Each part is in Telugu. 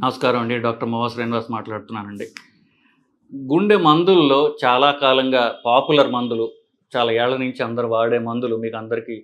నమస్కారం అండి. డాక్టర్ మోవా శ్రీనివాస్ మాట్లాడుతున్నానండి. గుండె మందుల్లో చాలా కాలంగా పాపులర్ మందులు, చాలా ఏళ్ల నుంచి అందరూ వాడే మందులు మీకు అందరికీ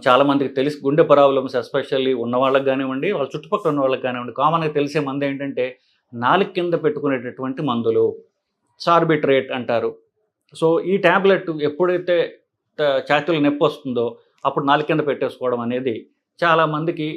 చాలా మందికి తెలిసి గుండె ప్రాబ్లమ్స్ ఎస్పెషల్లీ ఉన్న వాళ్ళకి గానివ్వండి, వాళ్ళ చుట్టుపక్కల ఉన్న వాళ్ళకి గానివ్వండి, కామన్‌గా తెలిసే మందేంటంటే నాలుక కింద పెట్టుకునేటటువంటి మందులు. సార్బిట్రేట్ అంటారు. సో, ఈ టాబ్లెట్ ఎప్పుడైతే ఛాతీలో నొప్పొస్తుందో అప్పుడు నాలుక కింద పెట్టేసుకోవడం అనేది చాలామందికి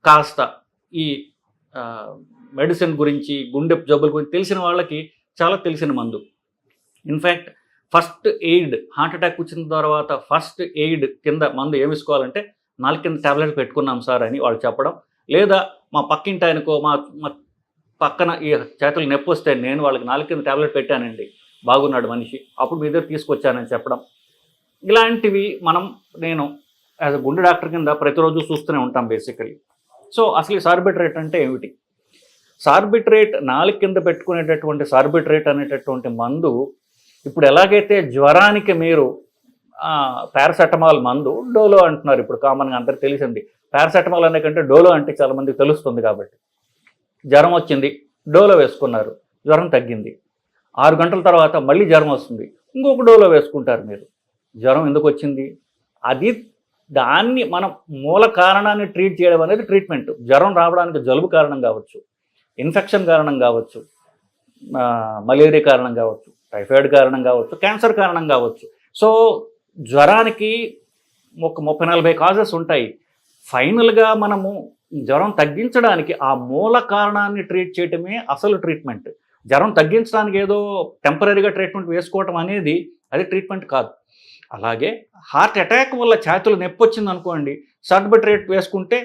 కాస్త ఈ ఆహ్, మెడిసిన్ గురించి, గుండె జబ్బుల గురించి తెలిసిన వాళ్ళకి చాలా తెలిసిన మందు. In fact first aid heart attack వచ్చిన తర్వాత ఫస్ట్ ఎయిడ్ కింద మందు ఏమిసుకోవాలంటే, నాలుక కింద టాబ్లెట్ పెట్టుకున్నాం సార్ అని వాళ్ళు చెప్పడం. లేదా మా పక్కింటాయనకో మా మా పక్కన ఈ చేతులు నొప్పొస్తే నేను వాళ్ళకి నాలుక కింద టాబ్లెట్ పెట్టానండి. బాగున్నాడు మనిషి. అప్పుడు మీ దగ్గర తీసుకొచ్చానని చెప్పడం. ఇలాంటివి నేను యాస్ ఎ గుండె డాక్టర్ కింద ప్రతిరోజు చూస్తూనే ఉంటాం బేసికల్లీ. సో, అసలు ఈ సార్బిట్రేట్ అంటే ఏమిటి? సార్బిట్రేట్ నాలుక కింద పెట్టుకునేటటువంటి సార్బిట్రేట్ అనేటటువంటి మందు ఇప్పుడు ఎలాగైతే జ్వరానికి మీరు పారాసెటమాల్ మందు డోలో అంటున్నారు. ఇప్పుడు కామన్‌గా అందరికి తెలిసింది. పారాసెటమాల్ అనే కంటే డోలో అంటే చాలా మందికి తెలుస్తుంది కాబట్టి. జ్వరం వచ్చింది, డోలో వేసుకున్నారు. జ్వరం తగ్గింది. 6 గంటల తర్వాత మళ్ళీ జ్వరం వస్తుంది. ఇంకొక డోలో వేసుకుంటారు మీరు. జ్వరం ఎందుకొచ్చింది? అది దాన్ని మనం మూల కారణాన్ని ట్రీట్ చేయడం అనేది ట్రీట్మెంట్. జ్వరం రావడానికి జలుబు కారణం కావచ్చు, ఇన్ఫెక్షన్ కారణం కావచ్చు, మలేరియా కారణం కావచ్చు, టైఫాయిడ్ కారణం కావచ్చు, క్యాన్సర్ కారణం కావచ్చు. సో, జ్వరానికి ఒక 30-40 కాజెస్ ఉంటాయి. ఫైనల్‌గా మనము జ్వరం తగ్గించడానికి ఆ మూల కారణాన్ని ట్రీట్ చేయటమే అసలు ట్రీట్మెంట్. జ్వరం తగ్గించడానికి ఏదో టెంపరరీగా ట్రీట్మెంట్ వేసుకోవటం అనేది అది ట్రీట్మెంట్ కాదు. అలాగే హార్ట్ అటాక్ వల్ల ఛాతీలో నొప్పి వచ్చిందనుకోండి, సార్బిట్రేట్ వేసుకుంటే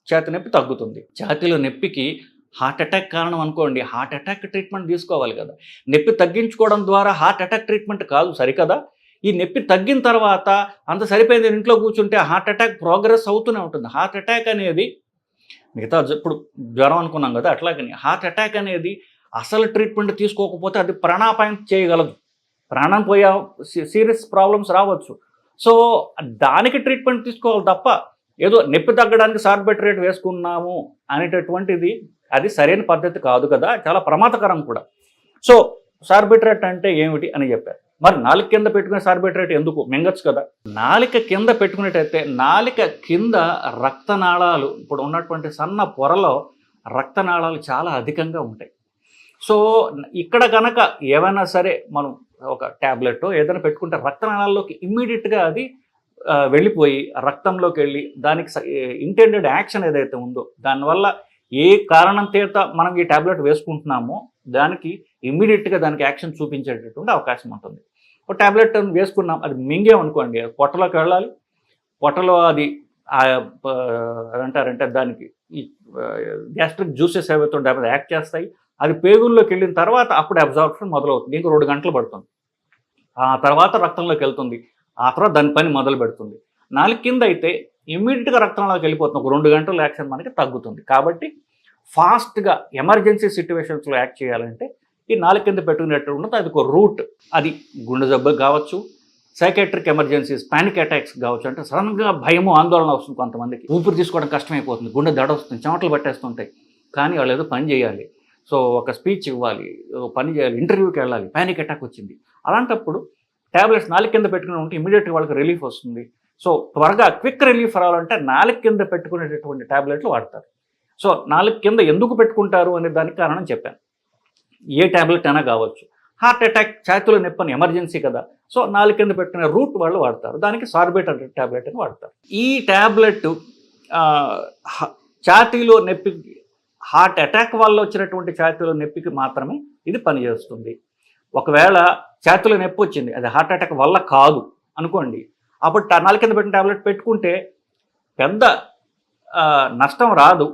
ఛాతీ నొప్పి తగ్గుతుంది. ఛాతీలో నొప్పికి హార్ట్ అటాక్ కారణం అనుకోండి, హార్ట్ అటాక్ ట్రీట్మెంట్ తీసుకోవాలి కదా. నొప్పి తగ్గించుకోవడం ద్వారా హార్ట్ అటాక్ ట్రీట్మెంట్ కాదు, సరికదా? ఈ నొప్పి తగ్గిన తర్వాత అంత సరిపోయింది ఇంట్లో కూర్చుంటే హార్ట్ అటాక్ ప్రోగ్రెస్ అవుతూనే ఉంటుంది. హార్ట్ అటాక్ అనేది మిగతా ఇప్పుడు జ్వరం అనుకున్నాం కదా, అట్లాగని హార్ట్ అటాక్ అనేది అసలు ట్రీట్మెంట్ తీసుకోకపోతే అది ప్రాణాపాయం చేయగలదు. ప్రాణం పోయే సీరియస్ ప్రాబ్లమ్స్ రావచ్చు. సో, దానికి ట్రీట్మెంట్ తీసుకోవాలి తప్ప ఏదో నొప్పి తగ్గడానికి సార్బిట్రేట్ వేసుకున్నాము అనేటటువంటిది అది సరైన పద్ధతి కాదు కదా, చాలా ప్రమాదకరం కూడా. సో, సార్బిట్రేట్ అంటే ఏమిటి అని చెప్పారు. మరి నాలుక కింద పెట్టుకునే సార్బిట్రేట్ ఎందుకు? మింగచ్చు కదా. నాలుక కింద పెట్టుకునేటైతే నాలుక కింద రక్తనాళాలు ఇప్పుడు ఉన్నటువంటి సన్న పొరలో రక్తనాళాలు చాలా అధికంగా ఉంటాయి. సో, ఇక్కడ కనుక ఏమైనా సరే మనం ఒక ట్యాబ్లెట్ ఏదైనా పెట్టుకుంటే రక్తనాళాల్లోకి ఇమ్మీడియట్గా అది వెళ్ళిపోయి రక్తంలోకి వెళ్ళి దానికి ఇంటెండెడ్ యాక్షన్ ఏదైతే ఉందో దానివల్ల ఏ కారణం చేత మనం ఈ ట్యాబ్లెట్ వేసుకుంటున్నామో దానికి ఇమ్మీడియట్గా దానికి యాక్షన్ చూపించేటటువంటి అవకాశం ఉంటుంది. ఒక ట్యాబ్లెట్ వేసుకున్నాం, అది మింగేమనుకోండి, పొట్టలోకి వెళ్ళాలి. పొట్టలో అది అంటారంటే దానికి ఈ గ్యాస్ట్రిక్ జ్యూసెస్ ఏవైతే ఉంటాయో అది యాక్ట్ చేస్తాయి. అది పేగుల్లోకి వెళ్ళిన తర్వాత అప్పుడు అబ్జార్ప్షన్ మొదలవుతుంది. ఇంకో 2 గంటలు పడుతుంది. ఆ తర్వాత రక్తంలోకి వెళ్తుంది. ఆ తర్వాత దాని పని మొదలు పెడుతుంది. నాలుక కింద అయితే ఇమ్మీడియట్గా రక్తంలోకి వెళ్ళిపోతుంది. ఒక 2 గంటల యాక్షన్ మనకి తగ్గుతుంది. కాబట్టి ఫాస్ట్గా ఎమర్జెన్సీ సిట్యువేషన్స్లో యాక్ట్ చేయాలంటే ఈ నాలుక కింద పెట్టుకునేట్టు ఉన్నది. అది ఒక రూట్. అది గుండె జబ్బు కావచ్చు, సైకాట్రిక్ ఎమర్జెన్సీస్, పానిక్ అటాక్స్ కావచ్చు. అంటే సడన్గా భయము, ఆందోళన వస్తుంది కొంతమందికి. ఊపిరి తీసుకోవడం కష్టమైపోతుంది, గుండె దడ వస్తుంది, చెమటలు పట్టేస్తుంటాయి. కానీ వాళ్ళు ఏదో పని చేయాలి. సో, ఒక స్పీచ్ ఇవ్వాలి, పని చేయాలి, ఇంటర్వ్యూకి వెళ్ళాలి, పానిక్ అటాక్ వచ్చింది. అలాంటప్పుడు ట్యాబ్లెట్స్ నాలుక కింద పెట్టుకుని ఉంటే ఇమీడియట్గా వాళ్ళకి రిలీఫ్ వస్తుంది. సో, త్వరగా క్విక్ రిలీఫ్ రావాలంటే నాలుక కింద పెట్టుకునేటటువంటి ట్యాబ్లెట్లు వాడతారు. సో, నాలుక కింద ఎందుకు పెట్టుకుంటారు అనే దానికి కారణం చెప్పాను. ఏ ట్యాబ్లెట్ అయినా కావచ్చు. హార్ట్ అటాక్, ఛాతీలో నొప్పి అని ఎమర్జెన్సీ కదా. సో, నాలుక కింద పెట్టుకునే రూట్ వాళ్ళు వాడతారు. దానికి సార్బిట్రేట్ ట్యాబ్లెట్ అని వాడతారు. ఈ ట్యాబ్లెట్ ఛాతీలో నొప్పి, హార్ట్ అటాక్ వల్ల వచ్చినటువంటి ఛాతీలో నొప్పికి మాత్రమే ఇది పనిచేస్తుంది. ఒకవేళ ఛాతీలో నొప్పి వచ్చింది, అది హార్ట్ అటాక్ వల్ల కాదు అనుకోండి, అప్పుడు నాలుక కింద పెట్టిన ట్యాబ్లెట్ పెట్టుకుంటే పెద్ద నష్టం రాదు.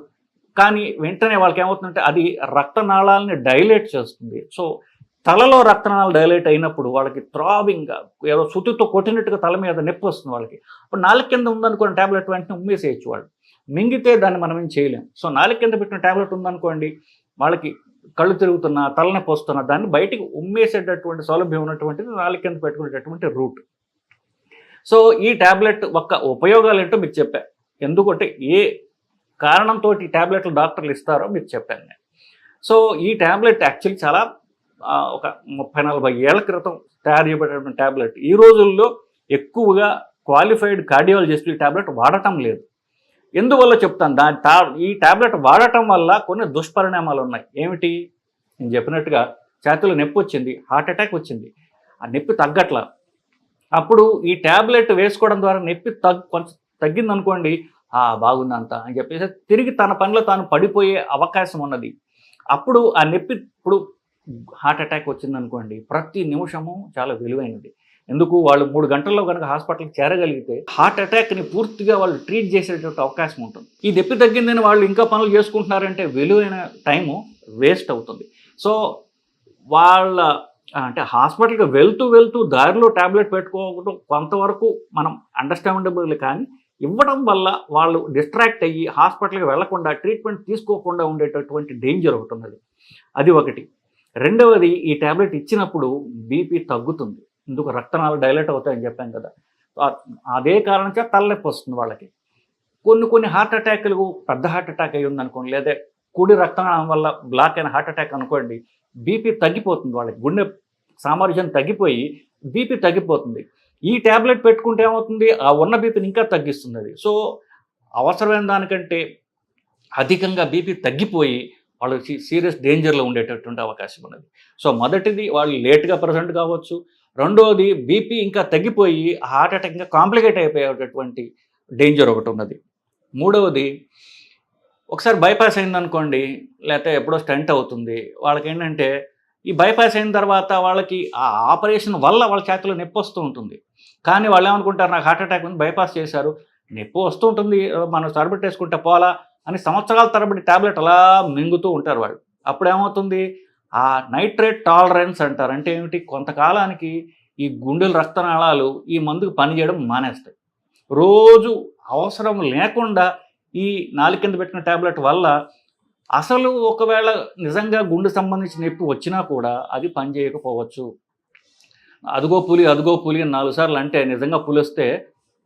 కానీ వెంటనే వాళ్ళకి ఏమవుతుందంటే అది రక్తనాళాలని డైలేట్ చేస్తుంది. సో, తలలో రక్తనాళాలు డైలేట్ అయినప్పుడు వాళ్ళకి థ్రాబింగ్గా ఏదో సుత్తితో కొట్టినట్టుగా తల మీద నొప్పి వస్తుంది వాళ్ళకి. అప్పుడు నాలుక కింద ఉందనుకోండి ట్యాబ్లెట్ వెంటనే ఉమ్మేసేయచ్చు వాళ్ళు. మింగితే దాన్ని మనం ఏం చేయలేం. సో, నాలుక కింద పెట్టిన ట్యాబ్లెట్ ఉందనుకోండి, వాళ్ళకి కళ్ళు తిరుగుతున్నా, తలనొప్పి వస్తున్నా దాన్ని బయటికి ఉమ్మేసేటటువంటి సౌలభ్యం ఉన్నటువంటిది నాలుక కింద పెట్టుకునేటటువంటి రూట్. సో, ఈ ట్యాబ్లెట్ యొక్క ఉపయోగాలు ఏంటో మీకు చెప్పా. ఎందుకంటే ఏ కారణంతో ఈ ట్యాబ్లెట్లు డాక్టర్లు ఇస్తారో మీకు చెప్పాను నేను. సో ఈ ట్యాబ్లెట్ యాక్చువల్లీ చాలా ఒక 30-40 ఏళ్ల క్రితం తయారు చేయబడినటువంటి ట్యాబ్లెట్. ఈ రోజుల్లో ఎక్కువగా క్వాలిఫైడ్ కార్డియాలజిస్టులు ఈ ట్యాబ్లెట్ వాడటం లేదు. ఎందువల్ల చెప్తాను, ఈ ట్యాబ్లెట్ వాడటం వల్ల కొన్ని దుష్పరిణామాలు ఉన్నాయి. ఏమిటి? నేను చెప్పినట్టుగా ఛాతీలో నొప్పి వచ్చింది, హార్ట్ అటాక్ వచ్చింది, ఆ నొప్పి తగ్గట్లా. అప్పుడు ఈ ట్యాబ్లెట్ వేసుకోవడం ద్వారా నొప్పి కొంచెం తగ్గిందనుకోండి, బాగుందంత అని చెప్పేసి తిరిగి తన పనిలో తాను పడిపోయే అవకాశం ఉన్నది. అప్పుడు ఆ నొప్పి, ఇప్పుడు హార్ట్ అటాక్ వచ్చిందనుకోండి, ప్రతి నిమిషము చాలా విలువైనది. ఎందుకు? వాళ్ళు 3 గంటల్లో కనుక హాస్పిటల్కి చేరగలిగితే హార్ట్ అటాక్ని పూర్తిగా వాళ్ళు ట్రీట్ చేసేటువంటి అవకాశం ఉంటుంది. ఈ నొప్పి తగ్గిందని వాళ్ళు ఇంకా పనులు చేసుకుంటున్నారంటే విలువైన టైము వేస్ట్ అవుతుంది. సో వాళ్ళ అంటే హాస్పిటల్కి వెళ్తూ దారిలో ట్యాబ్లెట్ పెట్టుకోవడం కొంతవరకు మనం అండర్స్టాండబుల్, కానీ ఇవ్వడం వల్ల వాళ్ళు డిస్ట్రాక్ట్ అయ్యి హాస్పిటల్కి వెళ్లకుండా ట్రీట్మెంట్ తీసుకోకుండా ఉండేటటువంటి డేంజర్ ఒకటి ఉన్నది. అది ఒకటి. రెండవది, ఈ ట్యాబ్లెట్ ఇచ్చినప్పుడు బీపీ తగ్గుతుంది. ఎందుకు? రక్తనాళాలు డైలేట్ అవుతాయని చెప్పాం కదా. అదే కారణం చేత తలనొప్పి వస్తుంది వాళ్ళకి. కొన్ని హార్ట్ అటాక్లు, పెద్ద హార్ట్ అటాక్ అయ్యి ఉందనుకోండి, లేదా కుడి రక్తనాళం వల్ల బ్లాక్ అయిన హార్ట్ అటాక్ అనుకోండి, బీపీ తగ్గిపోతుంది వాళ్ళకి. గుండె సామర్థ్యం తగ్గిపోయి బీపీ తగ్గిపోతుంది. ఈ ట్యాబ్లెట్ పెట్టుకుంటే ఏమవుతుంది? ఆ ఉన్న బీపీని ఇంకా తగ్గిస్తుంది అది. సో అవసరమైన దానికంటే అధికంగా బీపీ తగ్గిపోయి వాళ్ళు సీరియస్ డేంజర్లో ఉండేటటువంటి అవకాశం ఉన్నది. సో మొదటిది, వాళ్ళు లేట్గా ప్రజెంట్ కావచ్చు. రెండోది, బీపీ ఇంకా తగ్గిపోయి హార్ట్ అటాక్ ఇంకా కాంప్లికేట్ అయిపోయేటటువంటి డేంజర్ ఒకటి ఉన్నది. మూడవది, ఒకసారి బైపాస్ అయిందనుకోండి, లేకపోతే ఎప్పుడో స్టంట్ అవుతుంది, వాళ్ళకి ఏంటంటే ఈ బైపాస్ అయిన తర్వాత వాళ్ళకి ఆ ఆపరేషన్ వల్ల వాళ్ళ ఛాతీలో నొప్పి వస్తూ ఉంటుంది. కానీ వాళ్ళు ఏమనుకుంటారు, నాకు హార్ట్ అటాక్ ఉంది, బైపాస్ చేశారు, నొప్పి వస్తూ ఉంటుంది, మనం సరిపెట్టేసుకుంటే పోలా అని సంవత్సరాల తరబడి ట్యాబ్లెట్ అలా మింగుతూ ఉంటారు వాళ్ళు. అప్పుడు ఏమవుతుంది? ఆ నైట్రేట్ టాలరెన్స్ అంటారు. అంటే ఏమిటి? కొంతకాలానికి ఈ గుండెల రక్తనాళాలు ఈ మందుకు పనిచేయడం మానేస్తాయి. రోజు అవసరం లేకుండా ఈ నాలుగు కింద పెట్టిన ట్యాబ్లెట్ వల్ల అసలు ఒకవేళ నిజంగా గుండె సంబంధించిన నొప్పి వచ్చినా కూడా అది పనిచేయకపోవచ్చు. అదుగో పులి అని 4 సార్లు అంటే నిజంగా పులి వస్తే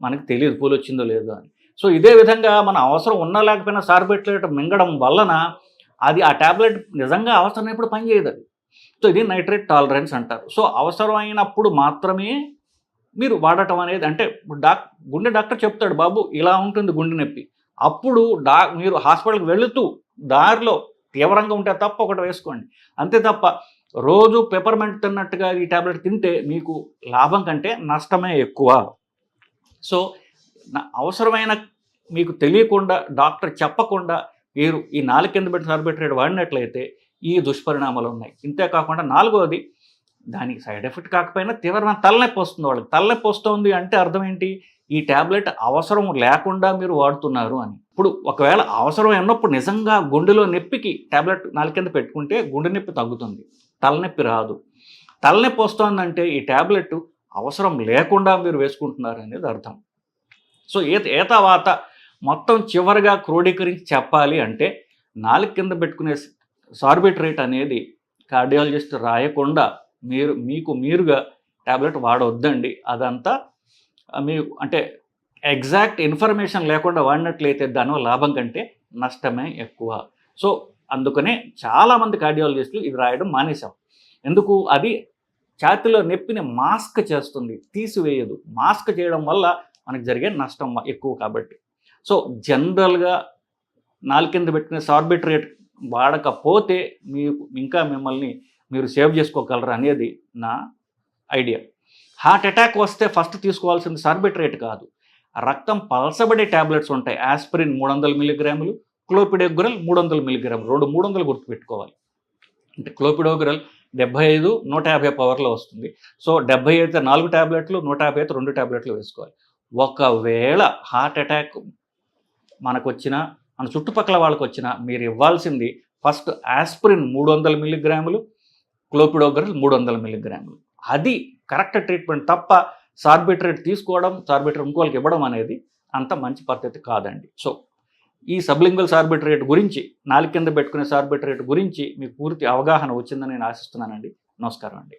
మనకి తెలియదు పులి వచ్చిందో లేదో అని. సో ఇదే విధంగా మన అవసరం ఉన్నా లేకపోయినా సార్బెట్లేట్ మింగడం వలన అది ఆ ట్యాబ్లెట్ నిజంగా అవసరమైనప్పుడు పనిచేయదు అది. సో ఇది నైట్రేట్ టాలరెన్స్ అంటారు. సో అవసరమైనప్పుడు మాత్రమే మీరు వాడటం అనేది, అంటే గుండె డాక్టర్ చెప్తాడు, బాబు ఇలా ఉంటుంది గుండె నొప్పి, అప్పుడు మీరు హాస్పిటల్కి వెళుతూ దారిలో తీవ్రంగా ఉంటే తప్ప ఒకటి వేసుకోండి. అంతే తప్ప రోజు పెపర్మెంట్ తిన్నట్టుగా ఈ ట్యాబ్లెట్ తింటే మీకు లాభం కంటే నష్టమే ఎక్కువ. సో అవసరమైన మీకు తెలియకుండా డాక్టర్ చెప్పకుండా మీరు ఈ 4 కింద పెట్టి సార్బిట్రేట్ వాడినట్లయితే ఈ దుష్పరిణామాలు ఉన్నాయి. ఇంతేకాకుండా 4వది, దానికి సైడ్ ఎఫెక్ట్ కాకపోయినా తీవ్రమైన తలనొప్పి వస్తుంది వాళ్ళకి. తలనొప్పి వస్తుంది అంటే అర్థం ఏంటి? ఈ ట్యాబ్లెట్ అవసరం లేకుండా మీరు వాడుతున్నారు అని. ఇప్పుడు ఒకవేళ అవసరం అన్నప్పుడు నిజంగా గుండెలో నొప్పికి ట్యాబ్లెట్ 4 కింద పెట్టుకుంటే గుండె నొప్పి తగ్గుతుంది, తలనొప్పి రాదు. తలనొప్పి వస్తుందంటే ఈ ట్యాబ్లెట్ అవసరం లేకుండా మీరు వేసుకుంటున్నారు అనేది అర్థం. సో ఏ తర్వాత మొత్తం చివరిగా క్రోడీకరించి చెప్పాలి అంటే 4 కింద పెట్టుకునే సార్బిట్రేట్ అనేది కార్డియాలజిస్ట్ రాయకుండా మీరుగా ట్యాబ్లెట్ వాడవద్దండి. అదంతా మీకు అంటే ఎగ్జాక్ట్ ఇన్ఫర్మేషన్ లేకుండా వాడినట్లయితే దానివల్ల లాభం కంటే నష్టమే ఎక్కువ. సో అందుకనే చాలామంది కార్డియాలజిస్టులు ఇవి రాయడం మానేశాం. ఎందుకు? అది ఛాతీలో నొప్పిని మాస్క్ చేస్తుంది, తీసివేయదు. మాస్క్ చేయడం వల్ల మనకు జరిగే నష్టం ఎక్కువ కాబట్టి. సో జనరల్గా 4 కింద పెట్టుకునే సార్బిట్రేట్ వాడకపోతే మిమ్మల్ని మీరు సేవ్ చేసుకోగలరు అనేది నా ఐడియా. హార్ట్ అటాక్ వస్తే ఫస్ట్ తీసుకోవాల్సింది సార్బిట్రేట్ కాదు, రక్తం పలసబడే ట్యాబ్లెట్స్ ఉంటాయి. ఆస్పిరిన్ 300 మిల్లీగ్రాములు, క్లోపిడోగ్రల్ 300 మిల్లీగ్రాములు, 300 గుర్తుపెట్టుకోవాలి. అంటే క్లోపిడోగ్రల్ 75, 150 పవర్లో వస్తుంది. సో 70 అయితే 4 ట్యాబ్లెట్లు, 150 అయితే 2 ట్యాబ్లెట్లు వేసుకోవాలి. ఒకవేళ హార్ట్ అటాక్ మనకు వచ్చినా మన చుట్టుపక్కల వాళ్ళకి వచ్చినా మీరు ఇవ్వాల్సింది ఫస్ట్ ఆస్పిరిన్ 300 మిల్లీగ్రాములు, క్లోపిడోగ్రల్ 300 మిల్లీగ్రాములు. అది కరెక్ట్ ట్రీట్మెంట్ తప్ప సార్బిట్రేట్ తీసుకోవడం, సార్బిట్రేట్ ఇంకోళ్ళకి ఇవ్వడం అనేది అంత మంచి పద్ధతి కాదండి. సో ఈ సబ్లింగ్వల్ సార్బిట్రేట్ గురించి, 4 కింద పెట్టుకునే సార్బిట్రేట్ గురించి మీకు పూర్తి అవగాహన వచ్చిందని నేను ఆశిస్తున్నానండి. నమస్కారం అండి.